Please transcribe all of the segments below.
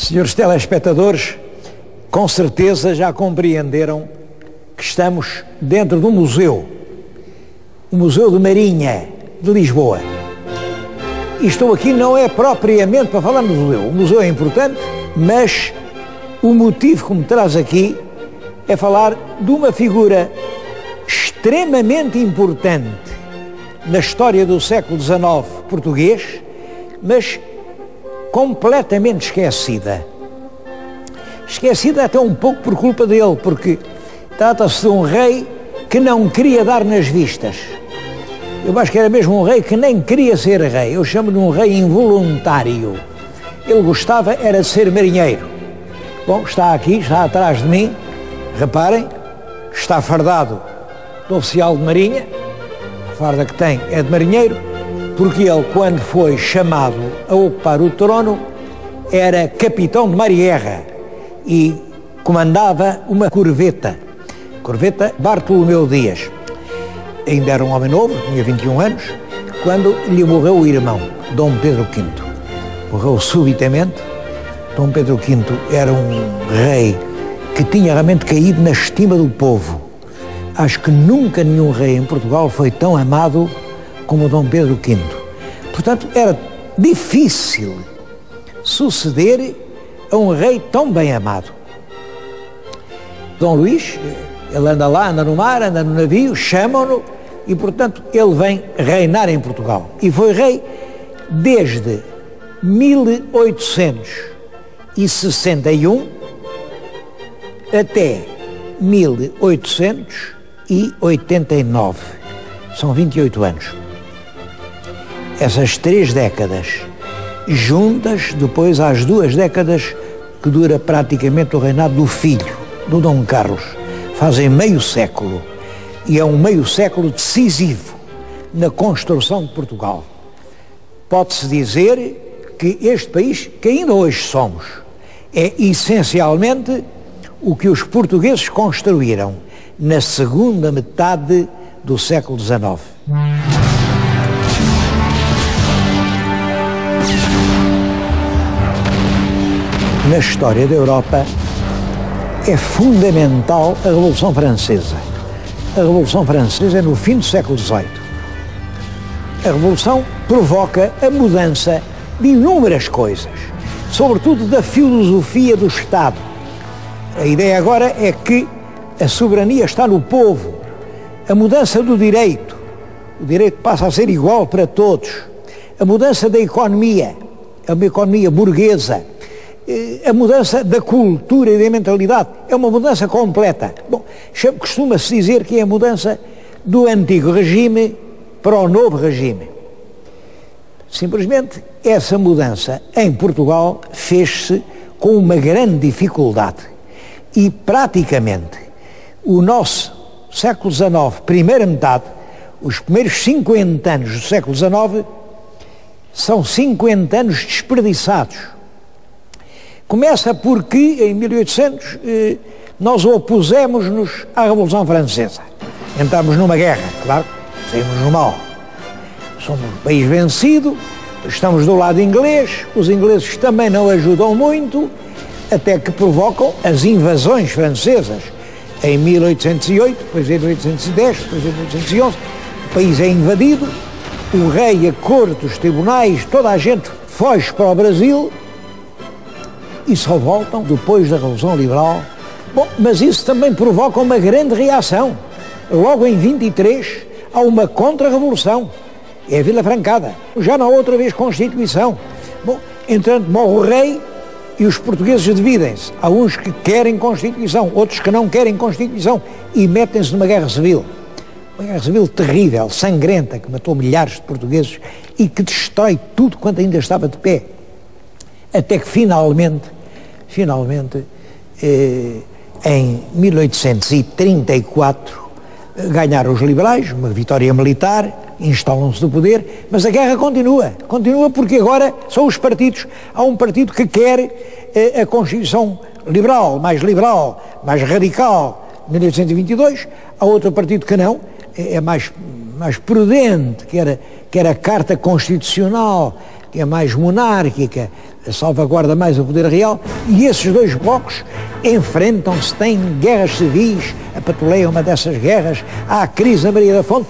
Senhores telespectadores, com certeza já compreenderam que estamos dentro de um museu, o Museu de Marinha de Lisboa. E estou aqui não é propriamente para falar no museu. O museu é importante, mas o motivo que me traz aqui é falar de uma figura extremamente importante na história do século XIX português, mas completamente esquecida. Esquecida até um pouco por culpa dele, porque trata-se de um rei que não queria dar nas vistas. Eu acho que era mesmo um rei que nem queria ser rei. Eu chamo de um rei involuntário. Ele gostava era de ser marinheiro. Bom, está aqui, está atrás de mim. Reparem, está fardado de oficial de marinha. A farda que tem é de marinheiro, porque ele, quando foi chamado a ocupar o trono, era capitão de mar e guerra e comandava uma corveta Bartolomeu Dias. Ainda era um homem novo, tinha 21 anos, quando lhe morreu o irmão, Dom Pedro V. Morreu subitamente. Dom Pedro V era um rei que tinha realmente caído na estima do povo. Acho que nunca nenhum rei em Portugal foi tão amado como Dom Pedro V. Portanto, era difícil suceder a um rei tão bem amado. Dom Luís, ele anda lá, anda no mar, anda no navio, chamam-no e, portanto, ele vem reinar em Portugal. E foi rei desde 1861 até 1889. São 28 anos. Essas 3 décadas, juntas depois às 2 décadas que dura praticamente o reinado do filho, do Dom Carlos, fazem meio século. E é um meio século decisivo na construção de Portugal. Pode-se dizer que este país, que ainda hoje somos, é essencialmente o que os portugueses construíram na segunda metade do século XIX. Na história da Europa é fundamental a Revolução Francesa. A Revolução Francesa é no fim do século XVIII. A Revolução provoca a mudança de inúmeras coisas, sobretudo da filosofia do Estado. A ideia agora é que a soberania está no povo, a mudança do direito, o direito passa a ser igual para todos, a mudança da economia, é uma economia burguesa, a mudança da cultura e da mentalidade, é uma mudança completa. Bom, costuma-se dizer que é a mudança do antigo regime para o novo regime. Simplesmente essa mudança em Portugal fez-se com uma grande dificuldade e praticamente o nosso século XIX, primeira metade, os primeiros 50 anos do século XIX são 50 anos desperdiçados. Começa porque, em 1800, nós opusemos-nos à Revolução Francesa. Entramos numa guerra, claro, saímos no mal. Somos um país vencido, estamos do lado inglês, os ingleses também não ajudam muito, até que provocam as invasões francesas. Em 1808, depois em 1810, depois em 1811, o país é invadido, o rei, a corte, os tribunais, toda a gente foge para o Brasil, e só voltam depois da Revolução Liberal. Bom, mas isso também provoca uma grande reação. Logo em 23 há uma contra-revolução. É a Vila Francada. Já não há outra vez Constituição. Bom, entanto, morre o rei e os portugueses dividem-se. Há uns que querem Constituição, outros que não querem Constituição e metem-se numa guerra civil. Uma guerra civil terrível, sangrenta, que matou milhares de portugueses e que destrói tudo quanto ainda estava de pé. Até que finalmente, em 1834, ganharam os liberais, uma vitória militar, instalam-se no poder, mas a guerra continua porque agora são os partidos. Há um partido que quer a Constituição liberal, mais radical, 1822, há outro partido que não, é mais mais prudente, quer a Carta Constitucional, que é mais monárquica, salvaguarda mais o poder real, e esses dois blocos enfrentam-se, têm guerras civis, apatuleiam uma dessas guerras, há a crise da Maria da Fonte,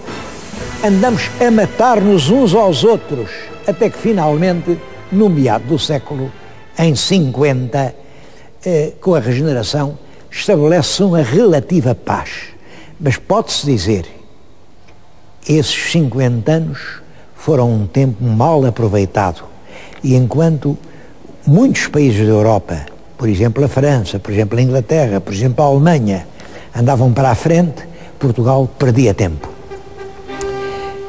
andamos a matar-nos uns aos outros, até que finalmente, no meado do século, em 50, com a regeneração, estabelece uma relativa paz. Mas pode-se dizer, esses 50 anos foram um tempo mal aproveitado, e enquanto muitos países da Europa, por exemplo a França, por exemplo a Inglaterra, por exemplo a Alemanha, andavam para a frente, Portugal perdia tempo.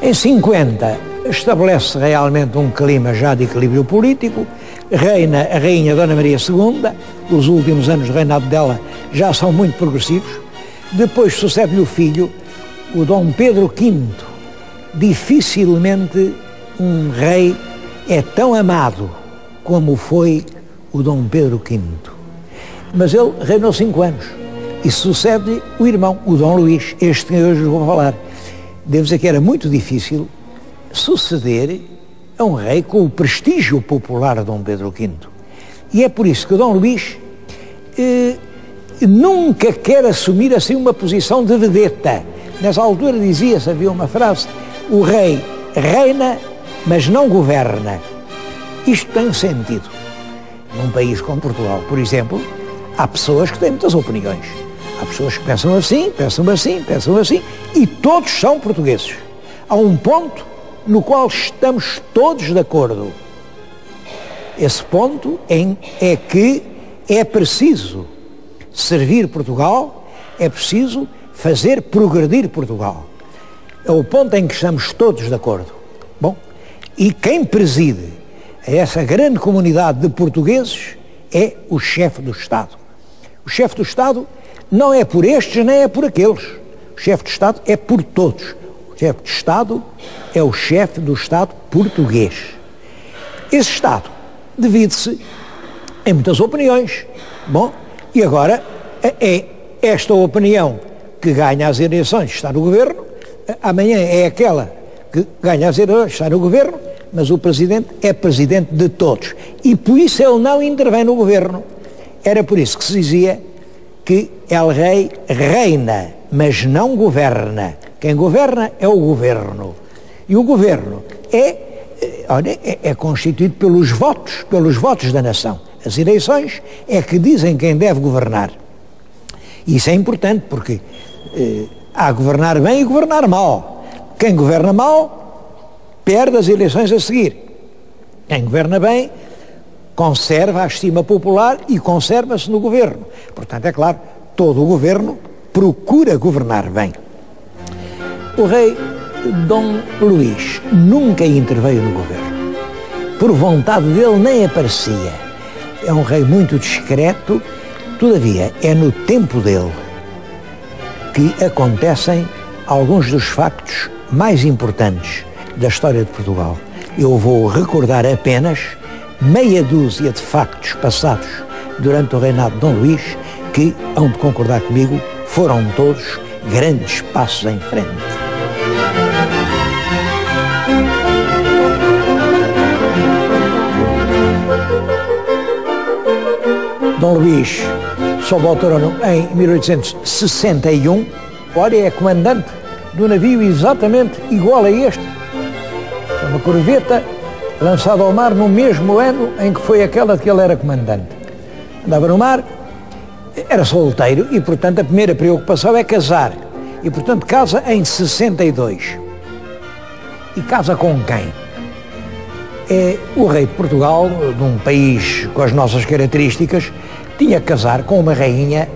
Em 50 estabelece realmente um clima já de equilíbrio político, reina a rainha Dona Maria II, os últimos anos de reinado dela já são muito progressivos, depois sucede-lhe o filho, o Dom Pedro V. Dificilmente um rei é tão amado como foi o Dom Pedro V. Mas ele reinou 5 anos e sucede-lhe o irmão, o Dom Luís, este que hoje vou falar. Devo dizer que era muito difícil suceder a um rei com o prestígio popular de Dom Pedro V. E é por isso que o Dom Luís nunca quer assumir assim uma posição de vedeta. Nessa altura dizia-se, havia uma frase, o rei reina, mas não governa. Isto tem sentido. Num país como Portugal, por exemplo, há pessoas que têm muitas opiniões. Há pessoas que pensam assim, pensam assim, pensam assim, e todos são portugueses. Há um ponto no qual estamos todos de acordo. Esse ponto é que é preciso servir Portugal, é preciso fazer progredir Portugal. É o ponto em que estamos todos de acordo. Bom, e quem preside essa grande comunidade de portugueses é o chefe do Estado. O chefe do Estado não é por estes nem é por aqueles. O chefe do Estado é por todos. O chefe do Estado é o chefe do Estado português. Esse Estado divide-se em muitas opiniões. Bom, e agora é esta opinião que ganha as eleições, está no governo, amanhã é aquela que ganha as eleições, está no governo, mas o Presidente é Presidente de todos. E por isso ele não intervém no governo. Era por isso que se dizia que El Rei reina, mas não governa. Quem governa é o governo. E o governo é constituído pelos votos da nação. As eleições é que dizem quem deve governar. Isso é importante porque há governar bem e governar mal. Quem governa mal perde as eleições a seguir. Quem governa bem conserva a estima popular e conserva-se no governo. Portanto, é claro, todo o governo procura governar bem. O rei Dom Luís nunca interveio no governo. Por vontade dele nem aparecia. É um rei muito discreto, todavia é no tempo dele que acontecem alguns dos factos mais importantes da história de Portugal. Eu vou recordar apenas meia dúzia de factos passados durante o reinado de Dom Luís que, hão de concordar comigo, foram todos grandes passos em frente. Dom Luís sobe ao trono em 1861, olha, é comandante de um navio exatamente igual a este, é uma corveta lançada ao mar no mesmo ano em que foi aquela de que ele era comandante. Andava no mar, era solteiro e, portanto, a primeira preocupação é casar. E, portanto, casa em 62. E casa com quem? É o rei de Portugal, de um país com as nossas características, tinha que casar com uma rainha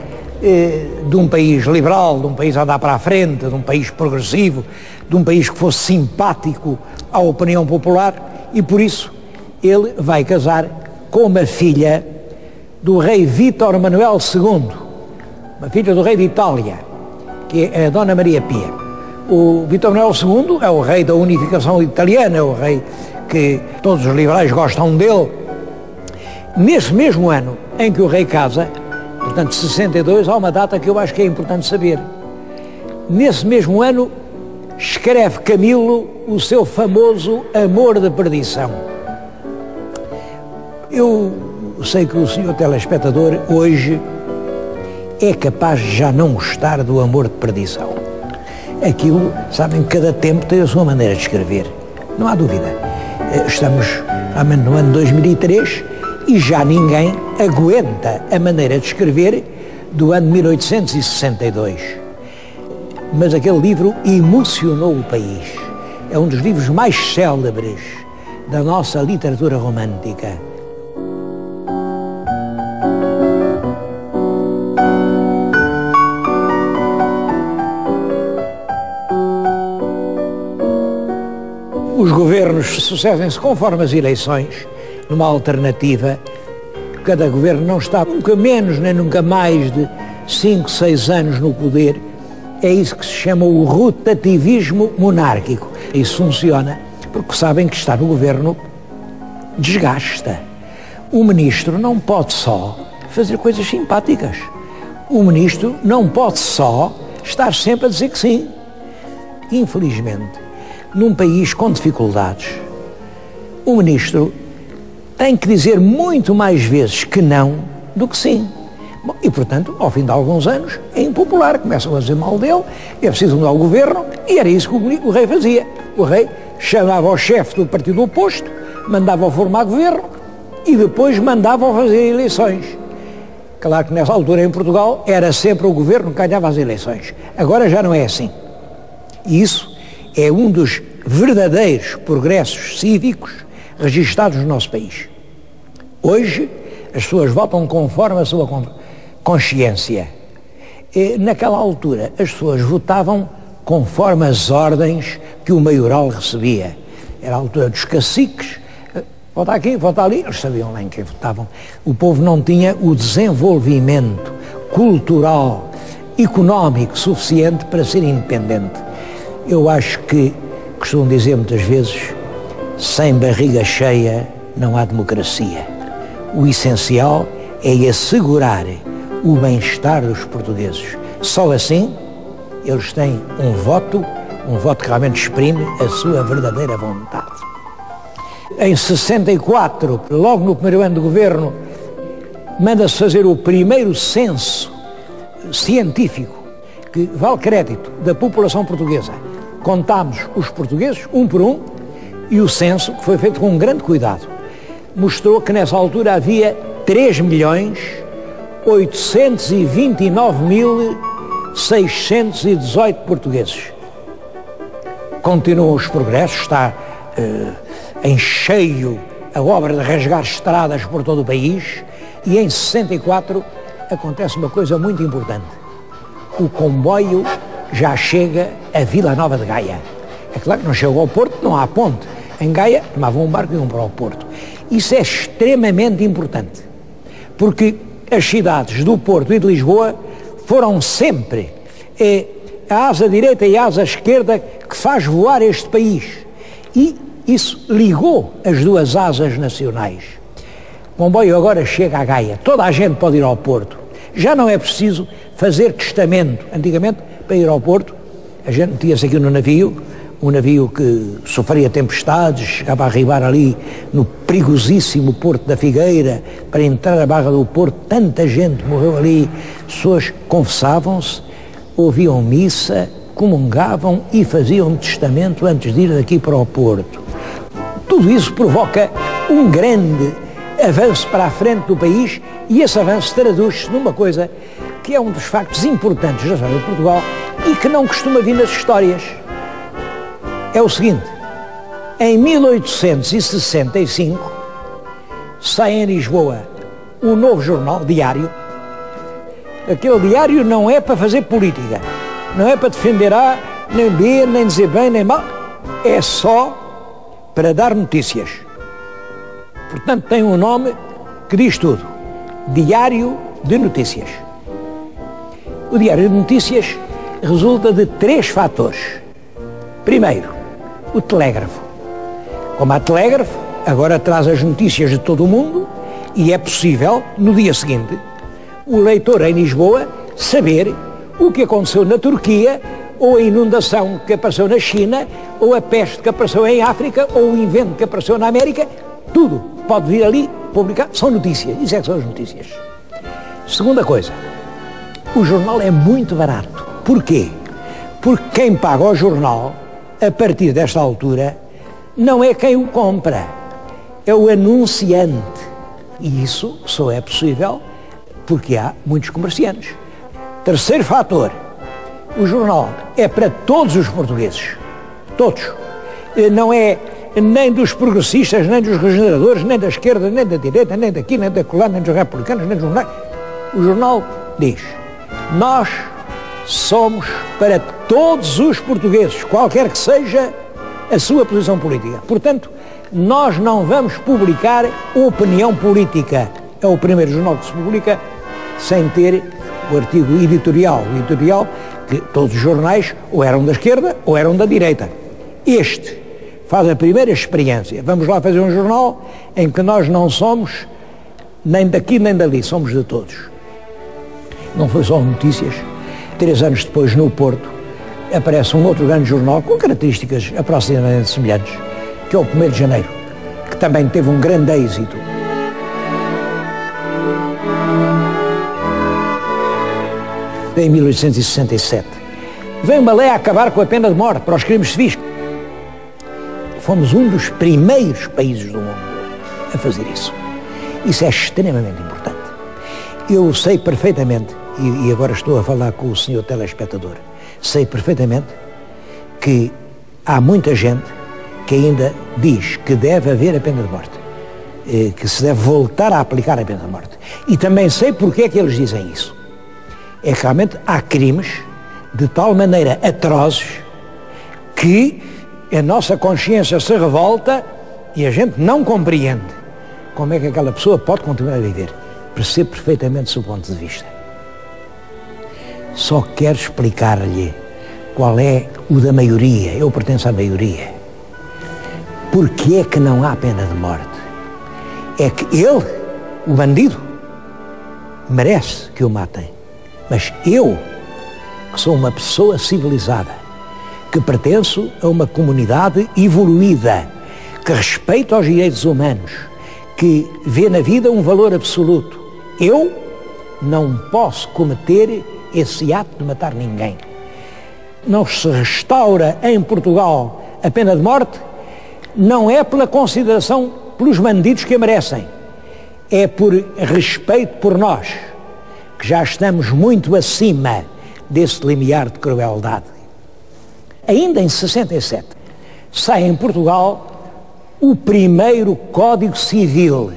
de um país liberal, de um país a andar para a frente, de um país progressivo, de um país que fosse simpático à opinião popular, e por isso ele vai casar com uma filha do rei Vítor Manuel II, uma filha do rei de Itália, que é a Dona Maria Pia. O Vítor Manuel II é o rei da unificação italiana, é o rei que todos os liberais gostam dele. Nesse mesmo ano em que o rei casa, portanto 62, há uma data que eu acho que é importante saber. Nesse mesmo ano escreve Camilo o seu famoso Amor de Perdição. Eu sei que o senhor telespectador hoje é capaz de já não gostar do Amor de Perdição. Aquilo, sabem, cada tempo tem a sua maneira de escrever, não há dúvida. Estamos no ano 2003 e já ninguém aguenta a maneira de escrever do ano 1862. Mas aquele livro emocionou o país. É um dos livros mais célebres da nossa literatura romântica. Os governos sucedem-se conforme as eleições, numa alternativa. Cada governo não está nunca menos nem nunca mais de 5, 6 anos no poder. É isso que se chama o rotativismo monárquico. Isso funciona porque sabem que estar no governo desgasta. O ministro não pode só fazer coisas simpáticas. O ministro não pode só estar sempre a dizer que sim. Infelizmente, num país com dificuldades, o ministro tem que dizer muito mais vezes que não do que sim. Bom, e, portanto, ao fim de alguns anos, é impopular, começam a dizer mal dele, é preciso mudar o governo, e era isso que o rei fazia. O rei chamava o chefe do partido oposto, mandava-o formar governo e depois mandava-o fazer eleições. Claro que nessa altura em Portugal era sempre o governo que ganhava as eleições. Agora já não é assim. E isso é um dos verdadeiros progressos cívicos registados no nosso país. Hoje, as pessoas votam conforme a sua consciência. Naquela altura, as pessoas votavam conforme as ordens que o maioral recebia. Era a altura dos caciques, vota aqui, vota ali, eles sabiam lá em quem votavam. O povo não tinha o desenvolvimento cultural, económico suficiente para ser independente. Eu acho que, costumo dizer muitas vezes, sem barriga cheia não há democracia. O essencial é assegurar o bem-estar dos portugueses. Só assim eles têm um voto que realmente exprime a sua verdadeira vontade. Em 64, logo no primeiro ano de governo, manda-se fazer o primeiro censo científico que vale crédito da população portuguesa. Contámos os portugueses, um por um, e o censo, que foi feito com um grande cuidado, mostrou que nessa altura havia 3.829.618 portugueses. Continuam os progressos, está em cheio a obra de rasgar estradas por todo o país, e em 64 acontece uma coisa muito importante. O comboio já chega a Vila Nova de Gaia. É claro que não chegou ao Porto, não há ponte. Em Gaia tomavam um barco e iam para o Porto. Isso é extremamente importante, porque as cidades do Porto e de Lisboa foram sempre a asa direita e a asa esquerda que faz voar este país. E isso ligou as duas asas nacionais. O comboio agora chega a Gaia. Toda a gente pode ir ao Porto. Já não é preciso fazer testamento. Antigamente, para ir ao Porto, a gente metia-se aqui no navio, um navio que sofria tempestades, chegava a arribar ali no perigosíssimo Porto da Figueira, para entrar à Barra do Porto, tanta gente morreu ali, pessoas confessavam-se, ouviam missa, comungavam e faziam testamento antes de ir daqui para o Porto. Tudo isso provoca um grande avanço para a frente do país, e esse avanço traduz-se numa coisa que é um dos factos importantes da história de Portugal e que não costuma vir nas histórias. É o seguinte: em 1865 sai em Lisboa um novo jornal, diário. Aquele diário não é para fazer política, não é para defender A, nem B, nem dizer bem, nem mal, é só para dar notícias. Portanto, tem um nome que diz tudo: Diário de Notícias. O Diário de Notícias resulta de 3 fatores. Primeiro, o telégrafo. Como há telégrafo, agora traz as notícias de todo o mundo e é possível, no dia seguinte, o leitor em Lisboa saber o que aconteceu na Turquia, ou a inundação que apareceu na China, ou a peste que apareceu em África, ou o invento que apareceu na América, tudo pode vir ali publicar, são notícias, isso é que são as notícias. Segunda coisa, o jornal é muito barato. Porquê? Porque quem paga o jornal, a partir desta altura, não é quem o compra, é o anunciante. E isso só é possível porque há muitos comerciantes. Terceiro fator, o jornal é para todos os portugueses, todos. Não é nem dos progressistas, nem dos regeneradores, nem da esquerda, nem da direita, nem daqui, nem da colã, nem dos republicanos, nem dos jornais. O jornal diz, nós somos para todos os portugueses, qualquer que seja a sua posição política. Portanto, nós não vamos publicar opinião política. É o primeiro jornal que se publica sem ter o artigo editorial. O editorial que todos os jornais ou eram da esquerda ou eram da direita. Este faz a primeira experiência. Vamos lá fazer um jornal em que nós não somos nem daqui nem dali, somos de todos. Não foi só notícias. 3 anos depois, no Porto, aparece um outro grande jornal com características aproximadamente semelhantes, que é o 1º de Janeiro, que também teve um grande êxito. Em 1867. Veio uma lei a acabar com a pena de morte para os crimes civis. Fomos um dos primeiros países do mundo a fazer isso. Isso é extremamente importante. Eu sei perfeitamente, e agora estou a falar com o senhor telespectador, sei perfeitamente que há muita gente que ainda diz que deve haver a pena de morte, que se deve voltar a aplicar a pena de morte. E também sei porque é que eles dizem isso. É que realmente há crimes de tal maneira atrozes que a nossa consciência se revolta e a gente não compreende como é que aquela pessoa pode continuar a viver. Percebo perfeitamente o seu ponto de vista. Só quero explicar-lhe qual é o da maioria. Eu pertenço à maioria. Porque é que não há pena de morte? É que ele, o bandido, merece que o matem. Mas eu, que sou uma pessoa civilizada, que pertenço a uma comunidade evoluída, que respeita os direitos humanos, que vê na vida um valor absoluto, eu não posso cometer esse ato de matar ninguém. Não se restaura em Portugal a pena de morte, não é pela consideração pelos bandidos que a merecem, é por respeito por nós, que já estamos muito acima desse limiar de crueldade. Ainda em 67, sai em Portugal o primeiro Código Civil.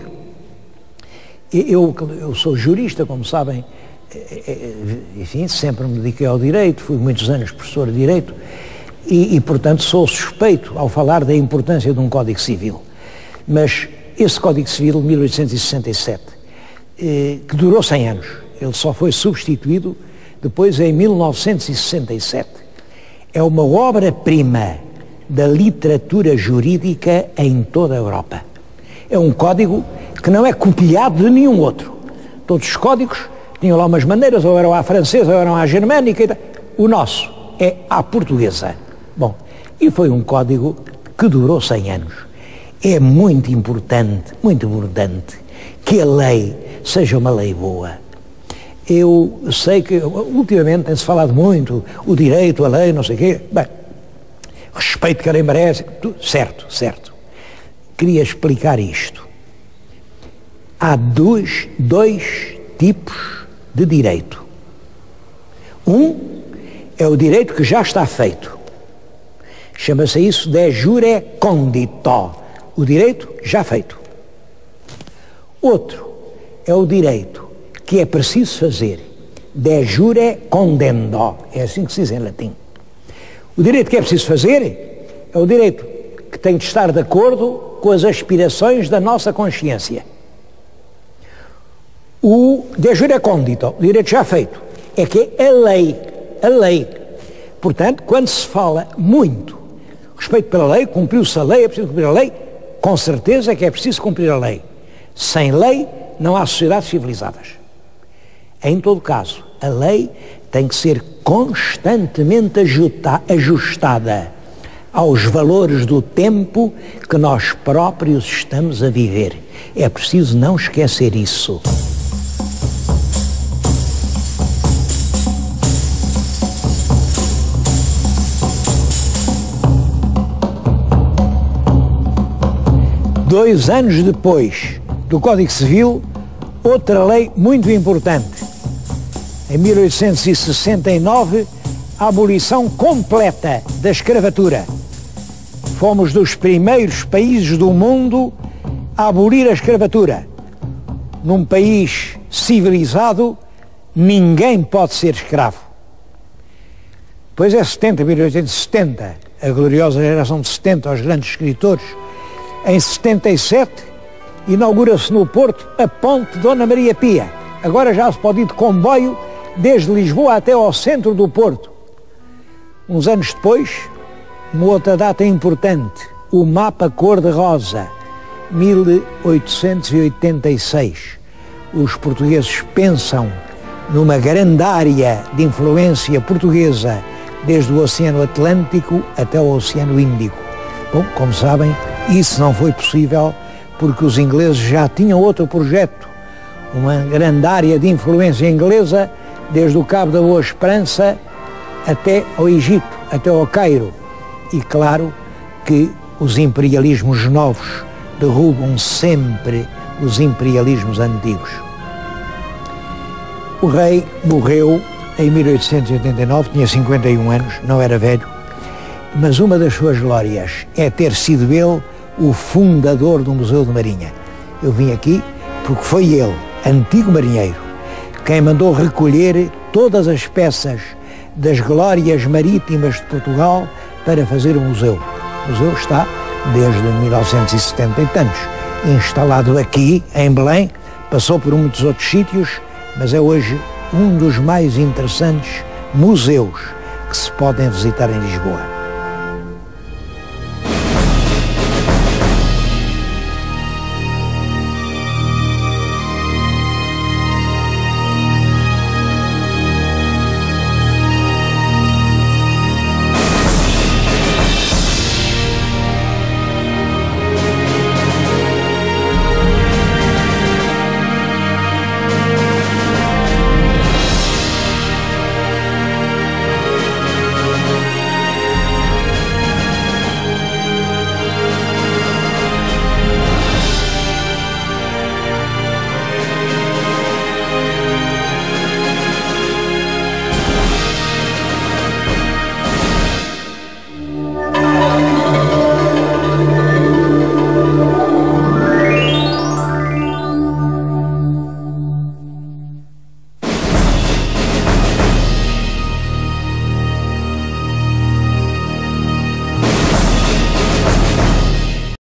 Eu sou jurista, como sabem, enfim, sempre me dediquei ao direito, fui muitos anos professor de direito e, portanto, sou suspeito ao falar da importância de um Código Civil. Mas esse Código Civil de 1867, que durou 100 anos, ele só foi substituído depois em 1967, é uma obra-prima da literatura jurídica em toda a Europa. É um código que não é copiado de nenhum outro. Todos os códigos tinham lá umas maneiras, ou eram à francesa, ou eram à germânica. O nosso é à portuguesa. Bom, e foi um código que durou 100 anos. É muito importante que a lei seja uma lei boa. Eu sei que ultimamente tem-se falado muito o direito, a lei, não sei o quê. Bem, respeito que a lei merece, certo. Queria explicar isto. Há dois tipos de direito. Um é o direito que já está feito. Chama-se isso de jure condito, o direito já feito. Outro é o direito que é preciso fazer, de jure condendo, é assim que se diz em latim. O direito que é preciso fazer é o direito que tem de estar de acordo com as aspirações da nossa consciência. O de jure condito, o direito já feito, é que é a lei. Portanto, quando se fala muito respeito pela lei, cumpriu-se a lei, é preciso cumprir a lei, com certeza que é preciso cumprir a lei. Sem lei não há sociedades civilizadas. Em todo caso, a lei tem que ser constantemente ajustada aos valores do tempo que nós próprios estamos a viver. É preciso não esquecer isso. Dois anos depois do Código Civil, outra lei muito importante. Em 1869, a abolição completa da escravatura. Fomos dos primeiros países do mundo a abolir a escravatura. Num país civilizado, ninguém pode ser escravo. Depois é 1870, a gloriosa geração de 70, os grandes escritores. Em 77, inaugura-se no Porto a ponte Dona Maria Pia. Agora já se pode ir de comboio desde Lisboa até ao centro do Porto. Uns anos depois, uma outra data importante, o mapa cor-de-rosa, 1886. Os portugueses pensam numa grande área de influência portuguesa, desde o Oceano Atlântico até o Oceano Índico. Bom, como sabem, isso não foi possível porque os ingleses já tinham outro projeto, uma grande área de influência inglesa, desde o Cabo da Boa Esperança até ao Egito, até ao Cairo. E claro que os imperialismos novos derrubam sempre os imperialismos antigos. O rei morreu em 1889, tinha 51 anos, não era velho, mas uma das suas glórias é ter sido ele o fundador do Museu de Marinha. Eu vim aqui porque foi ele, antigo marinheiro, quem mandou recolher todas as peças das glórias marítimas de Portugal para fazer o museu. O museu está, desde 1970 e tantos, instalado aqui, em Belém, passou por muitos outros sítios, mas é hoje um dos mais interessantes museus que se podem visitar em Lisboa.